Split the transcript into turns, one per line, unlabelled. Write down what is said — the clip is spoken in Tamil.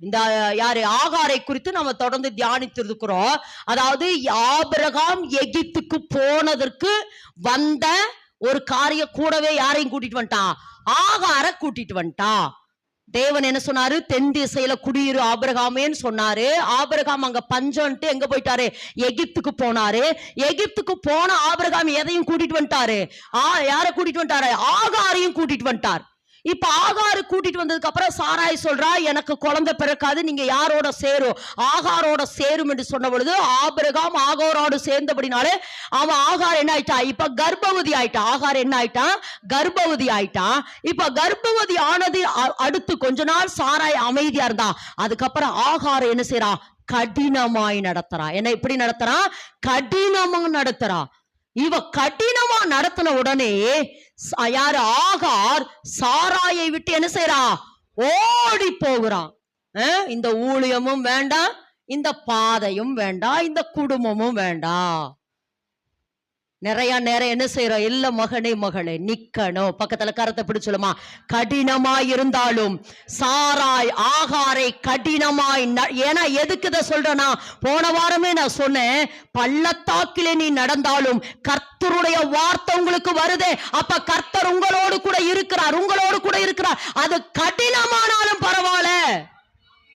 இந்த யாரு ஆகாரை குறித்து நம்ம தொடர்ந்து தியானித்து இருக்கிறோம். அதாவது ஆபிரகாம் எகிப்துக்கு போனதற்கு வந்த ஒரு காரிய கூடவே யாரையும் கூட்டிட்டு வந்துட்டான், ஆகார கூட்டிட்டு வந்துட்டான். தேவன் என்ன சொன்னாரு, தென் திசையில குடியிரு ஆபிரகாமேன்னு சொன்னாரு. ஆபிரகாம் அங்க பஞ்சம்ட்டு எங்க போயிட்டாரு, எகிப்துக்கு போனாரு. எகிப்துக்கு போன ஆபிரகாம் எதையும் கூட்டிட்டு வந்துட்டாரு, யார கூட்டிட்டு வந்துட்டாரு, ஆகாரையும் கூட்டிட்டு வந்துட்டார். இப்ப ஆகாரு கூட்டிட்டு வந்ததுக்கு அப்புறம் சாராய் சொல்றா, எனக்கு குழந்தை பிறக்காது, நீங்க யாரோட சேரும், ஆகாரோட சேரும் என்று சொன்ன பொழுது ஆபிரகாம் ஆகாரோடு சேர்ந்தபடினாலே அவன் ஆகார் என்ன ஆயிட்டான், இப்ப கர்ப்பவதி ஆயிட்டான். ஆகார் என்ன ஆயிட்டான், கர்ப்பவதி ஆயிட்டான். இப்ப கர்ப்பவதி ஆனது அடுத்து கொஞ்ச நாள் சாராய் அமைதியா இருந்தா. அதுக்கப்புறம் ஆகார் என்ன செய்யறான், கடினமாய் நடத்துறான். என்ன இப்படி நடத்துறான், கடினமா நடத்துறான். இவ கடினமா நடத்தின உடனே யாரு, ஆகார் சாராயை விட்டு என்ன செய்யறான், ஓடி போகிறான். இந்த ஊழியமும் வேண்டாம், இந்த பாதையும் வேண்டாம், இந்த குடும்பமும் வேண்டாம். நிறைய நேரம் என்ன செய்யறோம், இல்ல மகனே மகளே நிக்கணும், பக்கத்துல கரத்தை பிடிச்சலுமா. கடினமாய் இருந்தாலும் சாராய் ஆகாரை கடினமாய், ஏன்னா எதுக்கு இதை சொல்றேன்னா, போன வாரமே நான் சொன்னேன், பள்ளத்தாக்கிலே நீ நடந்தாலும் கர்த்தருடைய வார்த்தை உங்களுக்கு வருதே, அப்ப கர்த்தர் உங்களோடு கூட இருக்கிறார், உங்களோடு கூட இருக்கிறார். அது கடினமானாலும்